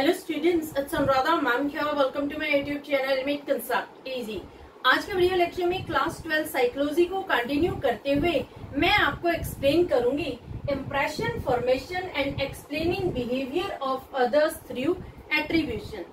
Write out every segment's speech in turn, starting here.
Hello students, it's Anuradha ma'am here. Welcome to my YouTube channel meet concept easy. आज के video lecture में class 12 psychology को continue करते हुए मैं आपको एक्सप्लेन करूंगी impression formation and explaining behaviour of others through attribution.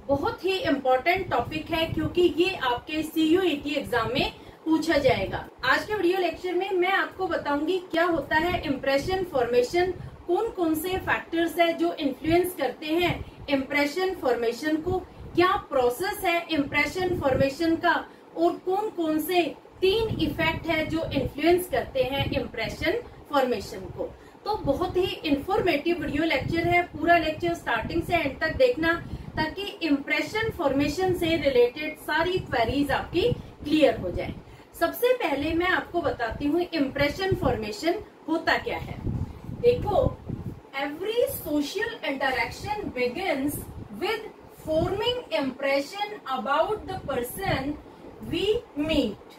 बहुत ही इम्पोर्टेंट टॉपिक है क्योंकि ये आपके CUET एग्जाम में पूछा जाएगा। आज के वीडियो लेक्चर में मैं आपको बताऊंगी क्या होता है इंप्रेशन फॉर्मेशन, कौन कौन से फैक्टर्स है जो इन्फ्लुएंस करते हैं इम्प्रेशन फॉर्मेशन को, क्या प्रोसेस है इम्प्रेशन फॉर्मेशन का, और कौन कौन से 3 इफेक्ट है जो इन्फ्लुएंस करते हैं इम्प्रेशन फॉर्मेशन को। तो बहुत ही इंफॉर्मेटिव वीडियो लेक्चर है। पूरा लेक्चर स्टार्टिंग से एंड तक देखना ताकि इम्प्रेशन फॉर्मेशन से रिलेटेड सारी क्वेरीज आपकी क्लियर हो जाए। सबसे पहले मैं आपको बताती हूँ इम्प्रेशन फॉर्मेशन होता क्या है। देखो, every social interaction begins with forming impression about the person we meet.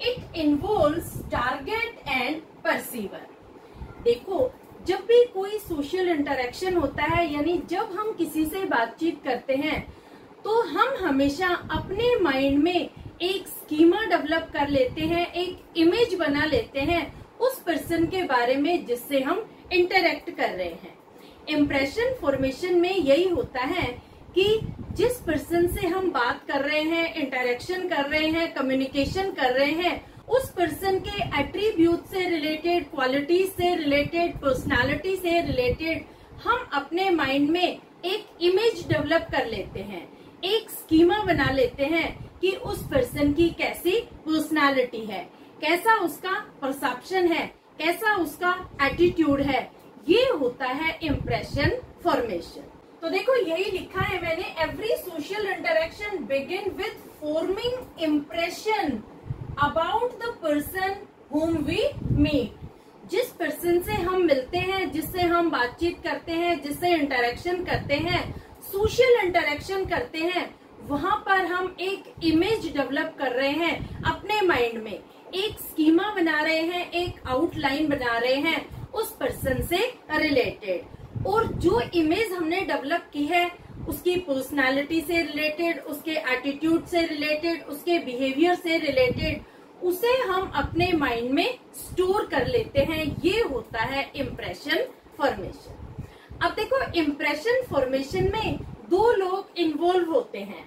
It involves target and perceiver. देखो, जब भी कोई सोशल इंटरेक्शन होता है, यानी जब हम किसी से बातचीत करते हैं, तो हम हमेशा अपने माइंड में एक स्कीमा डेवलप कर लेते हैं, एक इमेज बना लेते हैं उस पर्सन के बारे में जिससे हम इंटरेक्ट कर रहे हैं। इम्प्रेशन फॉर्मेशन में यही होता है कि जिस पर्सन से हम बात कर रहे हैं, इंटरेक्शन कर रहे हैं, कम्युनिकेशन कर रहे हैं, उस पर्सन के एट्रीब्यूट से रिलेटेड, क्वालिटीज से रिलेटेड, पर्सनालिटी से रिलेटेड हम अपने माइंड में एक इमेज डेवलप कर लेते हैं, एक स्कीमा बना लेते हैं कि उस पर्सन की कैसी पर्सनालिटी है, कैसा उसका परसेप्शन है, कैसा उसका एटीट्यूड है। ये होता है इम्प्रेशन फॉर्मेशन। तो देखो, यही लिखा है मैंने, every social interaction begin with forming impression about the person whom we meet। जिस पर्सन से हम मिलते हैं, जिससे हम बातचीत करते हैं, जिससे इंटरेक्शन करते हैं, सोशल इंटरेक्शन करते हैं, वहां पर हम एक इमेज डेवलप कर रहे हैं अपने माइंड में, एक स्कीमा बना रहे हैं, एक आउटलाइन बना रहे हैं उस पर्सन से रिलेटेड। और जो इमेज हमने डेवलप की है उसकी पर्सनालिटी से रिलेटेड, उसके एटीट्यूड से रिलेटेड, उसके बिहेवियर से रिलेटेड, उसे हम अपने माइंड में स्टोर कर लेते हैं। ये होता है इम्प्रेशन फॉर्मेशन। अब देखो, इम्प्रेशन फॉर्मेशन में 2 लोग इन्वॉल्व होते हैं।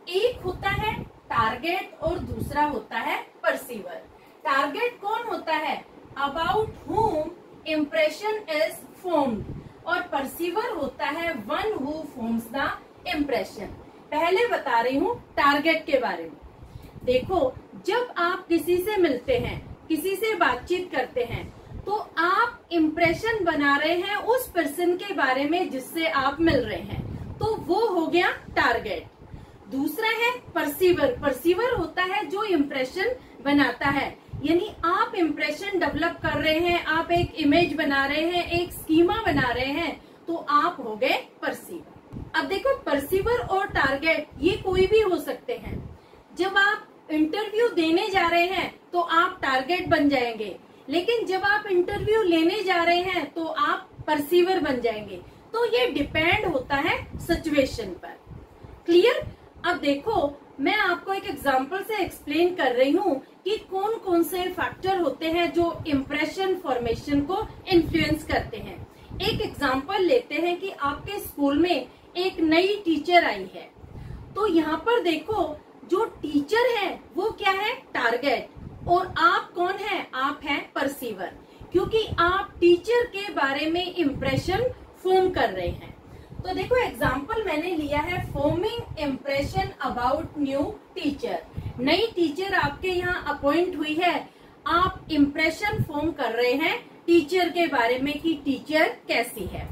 एक होता है टारगेट और दूसरा होता है परसीवर। टारगेट कौन होता है? About whom impression is formed, और परसीवर होता है one who forms the impression। पहले बता रही हूँ टारगेट के बारे में। देखो, जब आप किसी से मिलते हैं, किसी से बातचीत करते हैं, तो आप इम्प्रेशन बना रहे हैं उस पर्सन के बारे में जिससे आप मिल रहे हैं, तो वो हो गया टारगेट। दूसरा है परसीवर। परसीवर होता है जो इम्प्रेशन बनाता है, यानी आप इम्प्रेशन डेवलप कर रहे हैं, आप एक इमेज बना रहे हैं, एक स्कीमा बना रहे हैं, तो आप हो गए परसीवर। अब देखो, परसीवर और टारगेट ये कोई भी हो सकते हैं। जब आप इंटरव्यू देने जा रहे हैं तो आप टारगेट बन जाएंगे, लेकिन जब आप इंटरव्यू लेने जा रहे हैं तो आप परसीवर बन जाएंगे। तो ये डिपेंड होता है सिचुएशन पर। क्लियर? अब देखो, मैं आपको एक एग्जांपल से एक्सप्लेन कर रही हूँ कि कौन कौन से फैक्टर होते हैं जो इम्प्रेशन फॉर्मेशन को इन्फ्लुएंस करते हैं। एक एग्जांपल लेते हैं कि आपके स्कूल में एक नई टीचर आई है, तो यहाँ पर देखो, जो टीचर है वो क्या है? टारगेट। और आप कौन है? आप हैं परसीवर, क्योंकि आप टीचर के बारे में इम्प्रेशन फॉर्म कर रहे हैं। तो देखो, एग्जाम्पल मैंने लिया है forming impression about new teacher. नई टीचर आपके यहाँ अपॉइंट हुई है, आप इम्प्रेशन फॉर्म कर रहे हैं टीचर के बारे में कि टीचर कैसी है।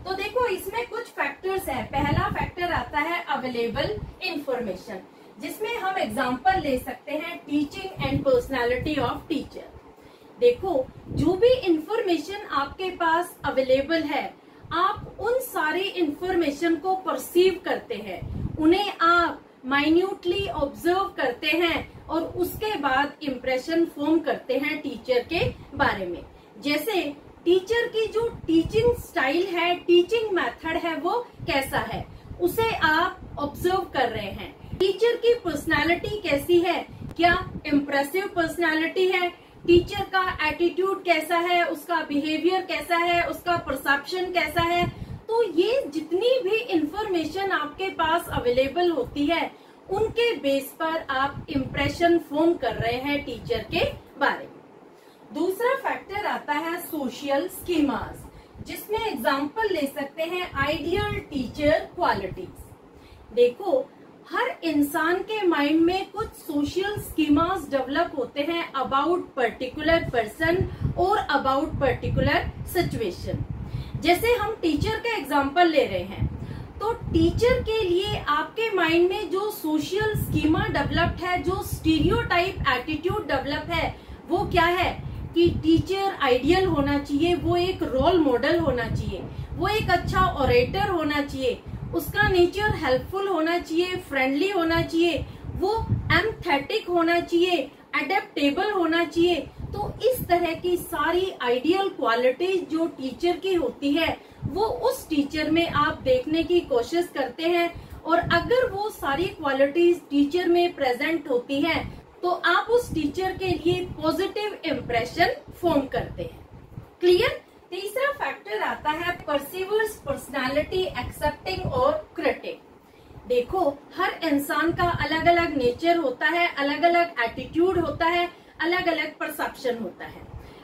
तो देखो, इसमें कुछ फैक्टर्स हैं। पहला फैक्टर आता है अवेलेबल इंफॉर्मेशन, जिसमें हम एग्जाम्पल ले सकते हैं teaching and personality of teacher. देखो, जो भी इंफॉर्मेशन आपके पास अवेलेबल है, आप उन सारी इंफॉर्मेशन को परसीव करते हैं, उन्हें आप माइन्यूटली ऑब्जर्व करते हैं और उसके बाद इम्प्रेशन फॉर्म करते हैं टीचर के बारे में। जैसे टीचर की जो टीचिंग स्टाइल है, टीचिंग मेथड है, वो कैसा है, उसे आप ऑब्जर्व कर रहे हैं। टीचर की पर्सनालिटी कैसी है, क्या इम्प्रेसिव पर्सनालिटी है, टीचर का एटीट्यूड कैसा है, उसका बिहेवियर कैसा है, उसका परसेप्शन कैसा है। तो ये जितनी भी इंफॉर्मेशन आपके पास अवेलेबल होती है उनके बेस पर आप इम्प्रेशन फॉर्म कर रहे हैं टीचर के बारे में। दूसरा फैक्टर आता है सोशल स्कीमास, जिसमें एग्जांपल ले सकते हैं आइडियल टीचर क्वालिटीज। देखो, हर इंसान के माइंड में कुछ सोशल स्कीमास डेवलप होते हैं अबाउट पर्टिकुलर पर्सन और अबाउट पर्टिकुलर सिचुएशन। जैसे हम टीचर का एग्जांपल ले रहे हैं, तो टीचर के लिए आपके माइंड में जो सोशल स्कीमा डेवलप्ड है, जो स्टीरियोटाइप एटीट्यूड डेवलप है, वो क्या है कि टीचर आइडियल होना चाहिए, वो एक रोल मॉडल होना चाहिए, वो एक अच्छा ऑरेटर होना चाहिए, उसका नेचर हेल्पफुल होना चाहिए, फ्रेंडली होना चाहिए, वो एम्पैथेटिक होना चाहिए, एडेप्टेबल होना चाहिए। तो इस तरह की सारी आइडियल क्वालिटीज जो टीचर की होती है वो उस टीचर में आप देखने की कोशिश करते हैं, और अगर वो सारी क्वालिटीज टीचर में प्रेजेंट होती हैं तो आप उस टीचर के लिए पॉजिटिव इम्प्रेशन फॉर्म करते हैं। क्लियर? तीसरा फैक्टर आता है परसीवर्स पर्सनालिटी, एक्सेप्टिंग और क्रिटिक। देखो, हर इंसान का अलग अलग नेचर होता है, अलग अलग एटीट्यूड होता है, अलग अलग परसेप्शन होता है।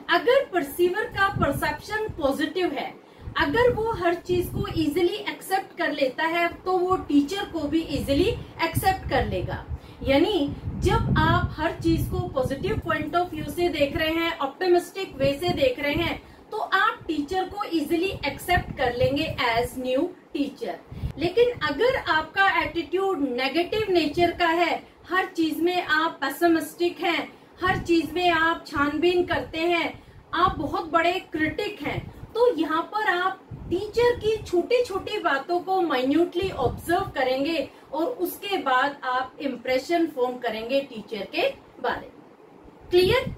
अगर परसीवर का परसेप्शन पॉजिटिव है, अगर वो हर चीज को इजीली एक्सेप्ट कर लेता है, तो वो टीचर को भी इजीली एक्सेप्ट कर लेगा। यानी जब आप हर चीज को पॉजिटिव पॉइंट ऑफ व्यू से देख रहे हैं, ऑप्टिमिस्टिक वे से देख रहे हैं, तो आप टीचर को इजीली एक्सेप्ट कर लेंगे एज न्यू टीचर। लेकिन अगर आपका एटीट्यूड नेगेटिव नेचर का है, हर चीज में आप पेसिमिस्टिक हैं, हर चीज में आप छानबीन करते हैं, आप बहुत बड़े क्रिटिक हैं, तो यहाँ पर आप टीचर की छोटी छोटी बातों को माइन्यूटली ऑब्जर्व करेंगे और उसके बाद आप इम्प्रेशन फॉर्म करेंगे टीचर के बारे में। Clear?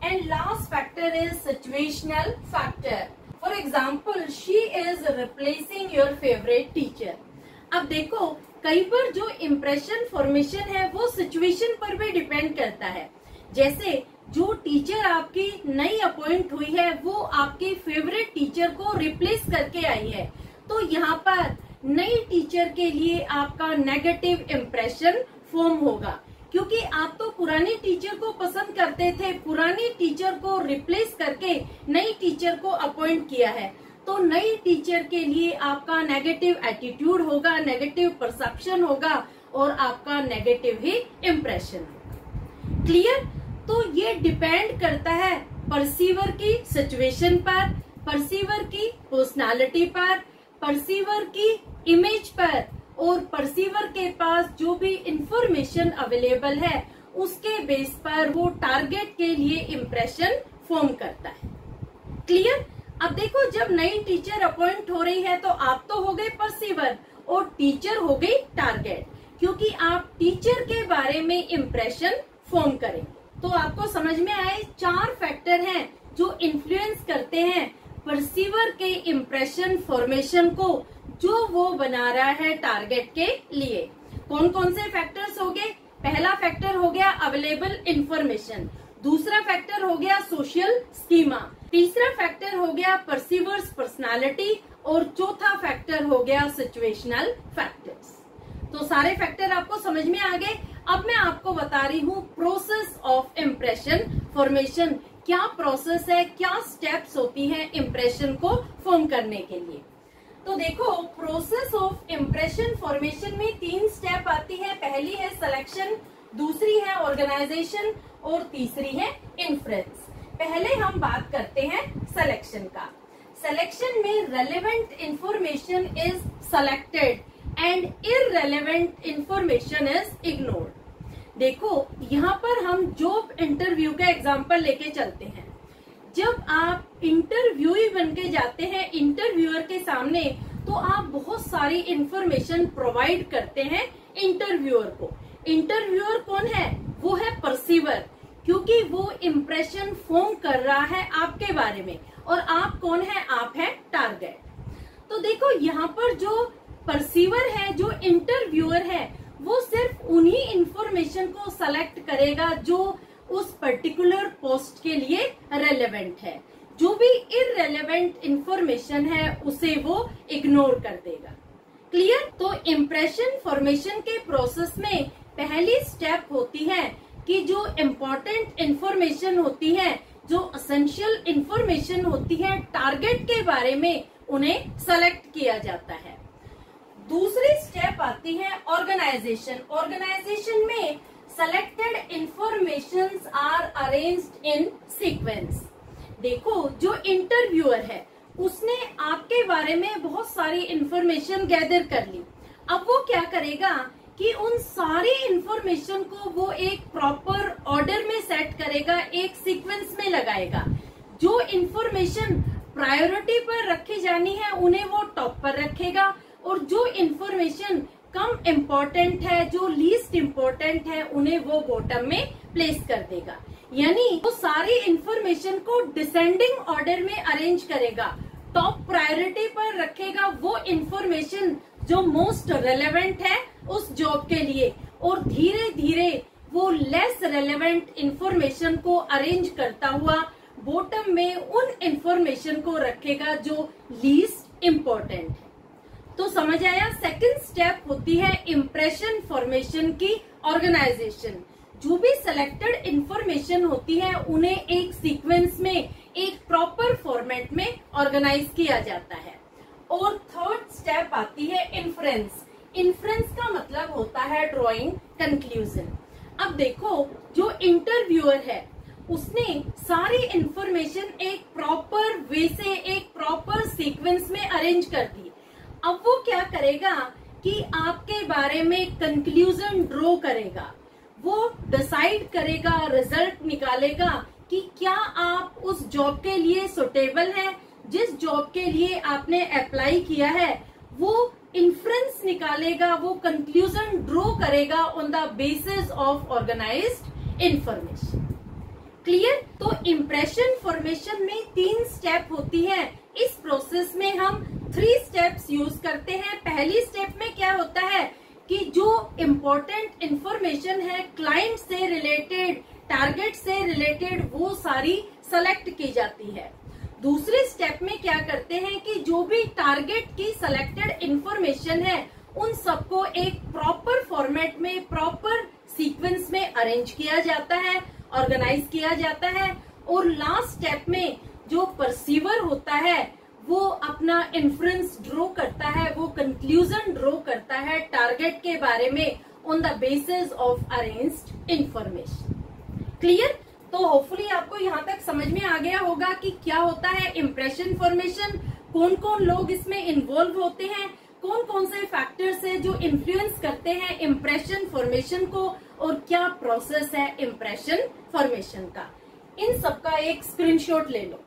And last factor is situational factor. For example, she is replacing your favourite teacher. अब देखो, कई बार जो इम्प्रेशन फॉर्मेशन है वो सिचुएशन पर भी डिपेंड करता है। जैसे जो टीचर आपकी नई अपॉइंट हुई है वो आपके फेवरेट टीचर को रिप्लेस करके आई है, तो यहाँ पर नई टीचर के लिए आपका नेगेटिव इम्प्रेशन फॉर्म होगा, क्योंकि आप तो पुरानी टीचर को पसंद करते थे, पुरानी टीचर को रिप्लेस करके नई टीचर को अपॉइंट किया है, तो नई टीचर के लिए आपका नेगेटिव एटीट्यूड होगा, नेगेटिव परसेप्शन होगा और आपका नेगेटिव ही इम्प्रेशन। क्लियर? तो ये डिपेंड करता है परसीवर की सिचुएशन पर, परसीवर की पर्सनालिटी पर, परसीवर की इमेज पर, और परसीवर के पास जो भी इंफॉर्मेशन अवेलेबल है उसके बेस पर वो टारगेट के लिए इम्प्रेशन फॉर्म करता है। क्लियर? अब देखो, जब नई टीचर अपॉइंट हो रही है तो आप तो हो गए परसीवर और टीचर हो गई टारगेट, क्योंकि आप टीचर के बारे में इम्प्रेशन फॉर्म करेंगे। तो आपको समझ में आए, 4 फैक्टर हैं जो इन्फ्लुएंस करते हैं परसीवर के इम्प्रेशन फॉर्मेशन को, जो वो बना रहा है टारगेट के लिए। कौन कौन से फैक्टर्स हो गए? पहला फैक्टर हो गया अवेलेबल इंफॉर्मेशन, दूसरा फैक्टर हो गया सोशल स्कीमा, तीसरा फैक्टर हो गया परसीवर्स पर्सनालिटी, और चौथा फैक्टर हो गया सिचुएशनल फैक्टर्स। तो सारे फैक्टर आपको समझ में आ गए। अब मैं आपको बता रही हूँ प्रोसेस ऑफ इम्प्रेशन फॉर्मेशन, क्या प्रोसेस है, क्या स्टेप्स होती हैं इम्प्रेशन को फॉर्म करने के लिए। तो देखो, प्रोसेस ऑफ इम्प्रेशन फॉर्मेशन में 3 स्टेप आती है। पहली है सिलेक्शन, दूसरी है ऑर्गेनाइजेशन और तीसरी है इन्फ्लुएंस। पहले हम बात करते हैं सिलेक्शन का। सिलेक्शन में relevant information is selected and irrelevant information is ignored. देखो, यहाँ पर हम जॉब इंटरव्यू का एग्जांपल लेके चलते हैं। जब आप इंटरव्यूई बन के जाते हैं इंटरव्यूअर के सामने, तो आप बहुत सारी इंफॉर्मेशन प्रोवाइड करते हैं इंटरव्यूअर को। इंटरव्यूअर कौन है? वो है परसीवर, क्योंकि वो इम्प्रेशन फॉर्म कर रहा है आपके बारे में, और आप कौन है? आप है टारगेट। तो देखो, यहाँ पर जो परसीवर है, जो इंटरव्यूअर है, वो सिर्फ उन्हीं इंफॉर्मेशन को सेलेक्ट करेगा जो उस पर्टिकुलर पोस्ट के लिए रेलेवेंट है। जो भी इररेलेवेंट इंफॉर्मेशन है उसे वो इग्नोर कर देगा। क्लियर? तो इम्प्रेशन फॉर्मेशन के प्रोसेस में पहली स्टेप होती है कि जो इम्पोर्टेंट इंफॉर्मेशन होती है, जो एसेंशियल इंफॉर्मेशन होती है टारगेट के बारे में, उन्हें सेलेक्ट किया जाता है। दूसरी स्टेप आती है ऑर्गेनाइजेशन। ऑर्गेनाइजेशन में selected informations are arranged in sequence. देखो, जो इंटरव्यूअर है उसने आपके बारे में बहुत सारी इंफॉर्मेशन गैदर कर ली। अब वो क्या करेगा कि उन सारी इंफॉर्मेशन को वो एक प्रॉपर ऑर्डर में सेट करेगा, एक सीक्वेंस में लगाएगा। जो इंफॉर्मेशन प्रायोरिटी पर रखी जानी है उन्हें वो टॉप पर रखेगा, और जो इंफॉर्मेशन कम इम्पोर्टेंट है, जो लीस्ट इम्पोर्टेंट है, उन्हें वो बॉटम में प्लेस कर देगा। यानी वो सारी इंफॉर्मेशन को डिसेंडिंग ऑर्डर में अरेंज करेगा, टॉप प्रायोरिटी पर रखेगा वो इंफॉर्मेशन जो मोस्ट रेलेवेंट है उस जॉब के लिए, और धीरे धीरे वो लेस रेलेवेंट इंफॉर्मेशन को अरेंज करता हुआ बॉटम में उन इंफॉर्मेशन को रखेगा जो लीस्ट इम्पोर्टेंट है। तो समझ आया? सेकंड स्टेप होती है इम्प्रेशन फॉर्मेशन की ऑर्गेनाइजेशन। जो भी सिलेक्टेड इंफॉर्मेशन होती है उन्हें एक सीक्वेंस में, एक प्रॉपर फॉर्मेट में ऑर्गेनाइज किया जाता है। और थर्ड स्टेप आती है इन्फ्रेंस। इन्फ्रेंस का मतलब होता है ड्रॉइंग कंक्लूजन। अब देखो, जो इंटरव्यूअर है उसने सारी इंफॉर्मेशन एक प्रॉपर वे से, एक प्रॉपर सीक्वेंस में अरेंज कर दी। अब वो क्या करेगा कि आपके बारे में कंक्लूजन ड्रॉ करेगा, वो डिसाइड करेगा, रिजल्ट निकालेगा कि क्या आप उस जॉब के लिए सुटेबल हैं, जिस जॉब के लिए आपने अप्लाई किया है। वो इन्फ्रेंस निकालेगा, वो कंक्लूजन ड्रॉ करेगा on the basis of organised information. Clear? तो इम्प्रेशन फॉर्मेशन में 3 स्टेप होती है। इस प्रोसेस में हम 3 स्टेप्स यूज करते हैं। पहली स्टेप में क्या होता है कि जो इम्पोर्टेंट इंफॉर्मेशन है क्लाइंट से रिलेटेड, टारगेट से रिलेटेड, वो सारी सेलेक्ट की जाती है। दूसरे स्टेप में क्या करते हैं कि जो भी टारगेट की सेलेक्टेड इंफॉर्मेशन है उन सबको एक प्रॉपर फॉर्मेट में, प्रॉपर सीक्वेंस में अरेंज किया जाता है, ऑर्गेनाइज किया जाता है। और लास्ट स्टेप में जो परसीवर होता है वो अपना इन्फ्रेंस ड्रॉ करता है, वो कंक्लूजन ड्रॉ करता है टारगेट के बारे में on the basis of arranged information. Clear? तो होपफुली आपको यहाँ तक समझ में आ गया होगा कि क्या होता है इम्प्रेशन फॉर्मेशन, कौन कौन लोग इसमें इन्वॉल्व होते हैं, कौन कौन से फैक्टर्स है जो इन्फ्लुएंस करते हैं इम्प्रेशन फॉर्मेशन को, और क्या प्रोसेस है इम्प्रेशन फॉर्मेशन का। इन सबका एक स्क्रीनशॉट ले लो।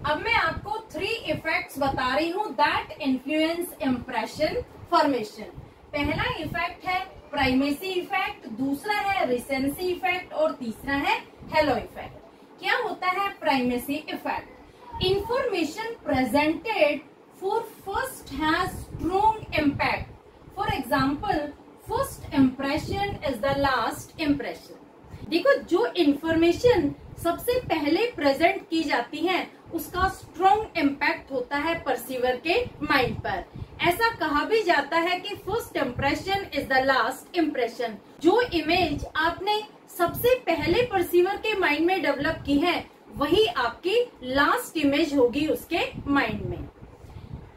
अब मैं आपको 3 इफेक्ट्स बता रही हूँ दैट इन्फ्लुएंस इम्प्रेशन फॉर्मेशन। पहला इफेक्ट है प्राइमेसी इफेक्ट, दूसरा है रिसेंसी इफेक्ट, और तीसरा है हेलो इफेक्ट। क्या होता है primacy effect? Information presented for first has strong impact. For example, first impression is the last impression. देखो, जो इंफॉर्मेशन सबसे पहले प्रेजेंट की जाती है उसका स्ट्रॉन्ग इम्पैक्ट होता है परसीवर के माइंड पर। ऐसा कहा भी जाता है कि first impression is the last impression. जो इमेज आपने सबसे पहले परसीवर के माइंड में डेवलप की है वही आपकी लास्ट इमेज होगी उसके माइंड में।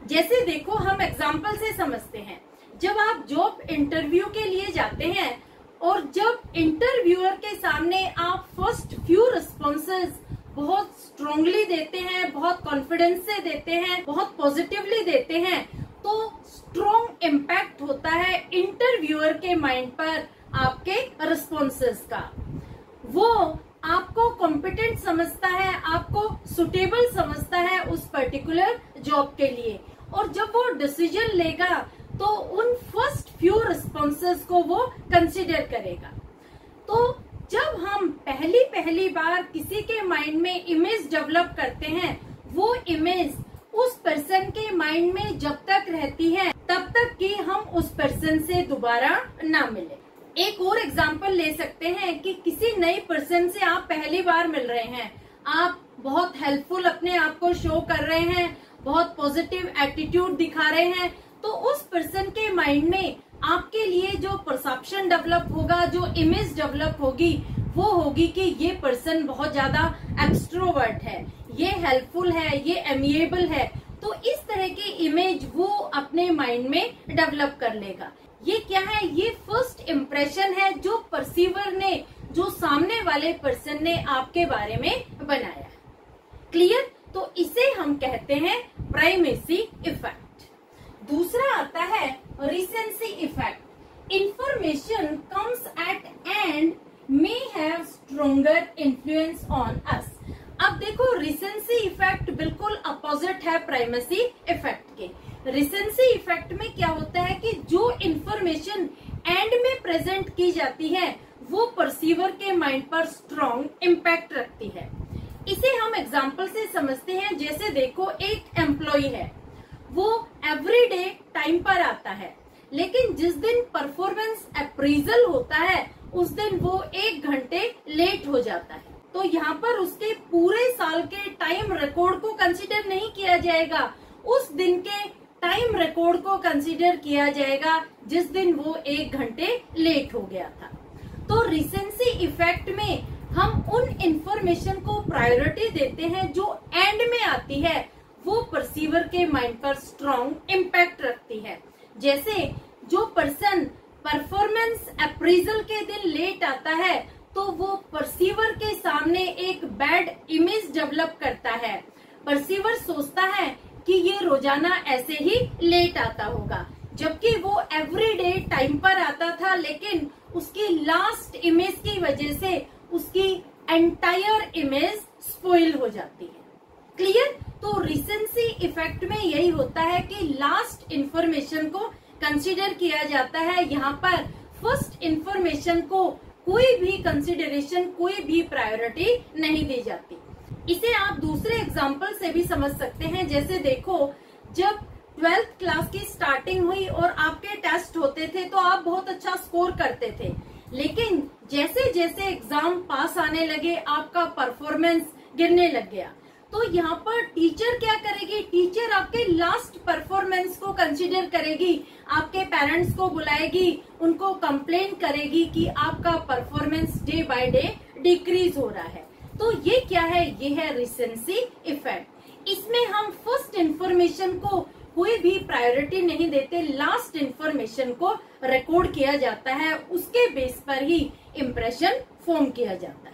जैसे देखो, हम एग्जाम्पल से समझते हैं। जब आप जॉब इंटरव्यू के लिए जाते हैं और जब इंटरव्यूअर के सामने आप फर्स्ट फ्यू रिस्पॉन्सेज बहुत स्ट्रांगली देते हैं, बहुत कॉन्फिडेंस से देते हैं, बहुत पॉजिटिवली देते हैं, तो स्ट्रॉन्ग इम्पैक्ट होता है इंटरव्यूअर के माइंड पर आपके रिस्पॉन्सेज का। वो आपको कॉम्पिटेंट समझता है, आपको सुटेबल समझता है उस पर्टिकुलर जॉब के लिए, और जब वो डिसीजन लेगा तो उन फर्स्ट फ्यू रिस्पॉन्सेज को वो कंसिडर करेगा। तो जब हम पहली बार किसी के माइंड में इमेज डेवलप करते हैं, वो इमेज उस पर्सन के माइंड में जब तक रहती है तब तक कि हम उस पर्सन से दोबारा ना मिले। एक और एग्जांपल ले सकते हैं कि किसी नए पर्सन से आप पहली बार मिल रहे हैं, आप बहुत हेल्पफुल अपने आप को शो कर रहे हैं, बहुत पॉजिटिव एटीट्यूड दिखा रहे हैं, तो उस पर्सन के माइंड में आपके लिए जो परसेप्शन डेवलप होगा, जो इमेज डेवलप होगी, वो होगी कि ये पर्सन बहुत ज्यादा एक्सट्रोवर्ट है, ये हेल्पफुल है, ये एमिएबल है। तो इस तरह की इमेज वो अपने माइंड में डेवलप कर लेगा। ये क्या है? ये फर्स्ट इम्प्रेशन है जो परसीवर ने, जो सामने वाले पर्सन ने आपके बारे में बनाया। क्लियर? तो इसे हम कहते हैं प्राइमेसी इफेक्ट। दूसरा आता है recency effect. Information comes at and may have stronger influence on us। अब देखो, रिसेंसी इफेक्ट बिल्कुल अपोजिट है प्राइमेसी इफेक्ट के। रिसेंसी इफेक्ट में क्या होता है कि जो इंफॉर्मेशन एंड में प्रेजेंट की जाती है वो परसीवर के माइंड पर स्ट्रॉन्ग इम्पैक्ट रखती है। इसे हम एग्जांपल से समझते हैं। जैसे देखो, एक एम्प्लॉय है, वो एवरीडे टाइम पर आता है, लेकिन जिस दिन परफॉर्मेंस अप्रेजल होता है उस दिन वो 1 घंटे लेट हो जाता है। तो यहाँ पर उसके पूरे साल के टाइम रिकॉर्ड को कंसीडर नहीं किया जाएगा, उस दिन के टाइम रिकॉर्ड को कंसीडर किया जाएगा जिस दिन वो 1 घंटे लेट हो गया था। तो रिसेंसी इफेक्ट में हम उन इंफॉर्मेशन को प्रायोरिटी देते हैं जो एंड में आती है, वो परसीवर के माइंड पर स्ट्रॉन्ग इम्पैक्ट रखती है। जैसे जो पर्सन परफॉर्मेंस अप्रेजल के दिन लेट आता है तो वो परसीवर के सामने एक बैड इमेज डेवलप करता है। परसीवर सोचता है कि ये रोजाना ऐसे ही लेट आता होगा, जबकि वो एवरीडे टाइम पर आता था, लेकिन उसकी लास्ट इमेज की वजह से उसकी एंटायर इमेज स्पॉइल हो जाती है। क्लियर? तो रिसेंसी इफेक्ट में यही होता है कि लास्ट इंफॉर्मेशन को कंसीडर किया जाता है। यहाँ पर फर्स्ट इंफॉर्मेशन को कोई भी कंसीडरेशन, कोई भी प्रायोरिटी नहीं दी जाती। इसे आप दूसरे एग्जाम्पल से भी समझ सकते हैं। जैसे देखो, जब 12th क्लास की स्टार्टिंग हुई और आपके टेस्ट होते थे तो आप बहुत अच्छा स्कोर करते थे, लेकिन जैसे जैसे एग्जाम पास आने लगे आपका परफॉर्मेंस गिरने लग गया। तो यहाँ पर टीचर क्या करेगी? टीचर आपके लास्ट परफॉर्मेंस को कंसीडर करेगी, आपके पेरेंट्स को बुलाएगी, उनको कंप्लेन करेगी कि आपका performance day by day decrease हो रहा है। तो ये क्या है? ये है रिसेंसी इफेक्ट। इसमें हम फर्स्ट इंफॉर्मेशन को कोई भी प्रायोरिटी नहीं देते, लास्ट इंफॉर्मेशन को रिकॉर्ड किया जाता है, उसके बेस पर ही इम्प्रेशन फॉर्म किया जाता है।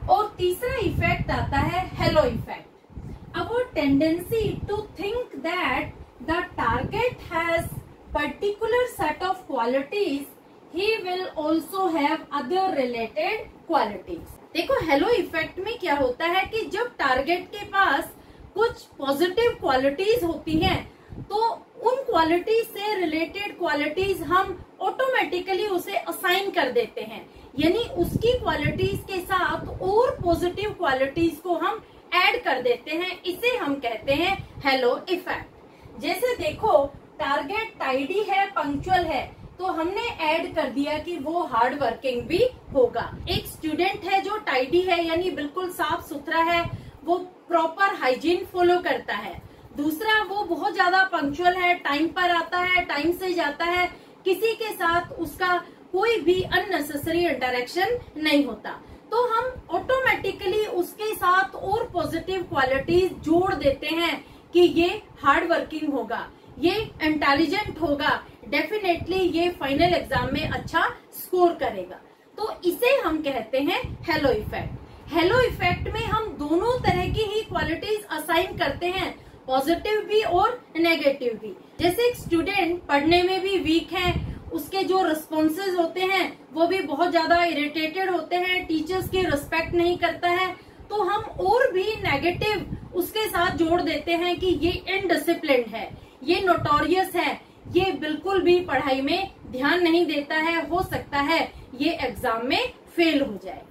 और तीसरा इफेक्ट आता है halo effect. Our tendency to think that the target has particular set of qualities, he will also have other related qualities. देखो, हेलो इफेक्ट में क्या होता है कि जब टारगेट के पास कुछ पॉजिटिव क्वालिटीज होती हैं तो उन क्वालिटीज से रिलेटेड क्वालिटीज हम ऑटोमेटिकली उसे असाइन कर देते हैं, यानी उसकी क्वालिटीज के साथ और पॉजिटिव क्वालिटीज को हम ऐड कर देते हैं। इसे हम कहते हैं हेलो इफेक्ट। जैसे देखो, टारगेट टाइडी है, पंक्चुअल है, तो हमने ऐड कर दिया कि वो हार्ड वर्किंग भी होगा। एक स्टूडेंट है जो टाइडी है, यानी बिल्कुल साफ सुथरा है, वो प्रॉपर हाइजीन फॉलो करता है। दूसरा, वो बहुत ज्यादा पंक्चुअल है, टाइम पर आता है, टाइम से जाता है, किसी के साथ उसका कोई भी अननेसेसरी इंटरेक्शन नहीं होता। तो हम ऑटोमेटिकली उसके साथ और पॉजिटिव क्वालिटीज जोड़ देते हैं कि ये हार्ड वर्किंग होगा, ये इंटेलिजेंट होगा, डेफिनेटली ये फाइनल एग्जाम में अच्छा स्कोर करेगा। तो इसे हम कहते हैं हेलो इफेक्ट। हेलो इफेक्ट में हम दोनों तरह की ही क्वालिटीज असाइन करते हैं, पॉजिटिव भी और नेगेटिव भी। जैसे एक स्टूडेंट पढ़ने में भी वीक है, उसके जो रिस्पॉन्सेज होते हैं वो भी बहुत ज्यादा इरिटेटेड होते हैं, टीचर्स की रिस्पेक्ट नहीं करता है, तो हम और भी नेगेटिव उसके साथ जोड़ देते हैं कि ये इनडिसिप्लिन्ड है, ये नोटोरियस है, ये बिल्कुल भी पढ़ाई में ध्यान नहीं देता है, हो सकता है ये एग्जाम में फेल हो जाए।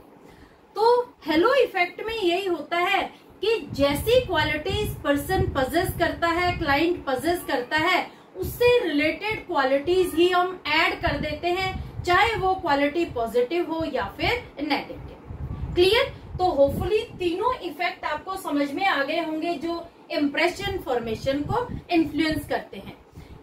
तो हेलो इफेक्ट में यही होता है कि जैसी क्वालिटीज पर्सन पजेस करता है, क्लाइंट पजेस करता है, उससे रिलेटेड क्वालिटीज ही हम ऐड कर देते हैं, चाहे वो क्वालिटी पॉजिटिव हो या फिर नेगेटिव। क्लियर? तो होपफुली तीनों इफेक्ट आपको समझ में आ गए होंगे जो इम्प्रेशन फॉर्मेशन को इन्फ्लुएंस करते हैं।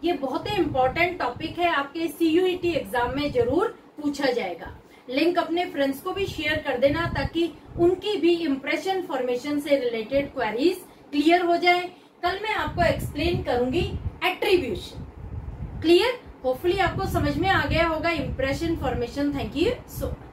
ये बहुत ही इंपॉर्टेंट टॉपिक है, आपके CUET एग्जाम में जरूर पूछा जाएगा। लिंक अपने फ्रेंड्स को भी शेयर कर देना ताकि उनकी भी इम्प्रेशन फॉर्मेशन से रिलेटेड क्वेरीज क्लियर हो जाए। कल मैं आपको एक्सप्लेन करूंगी एट्रीब्यूशन। क्लियर? होपफुली आपको समझ में आ गया होगा impression formation. Thank you so much.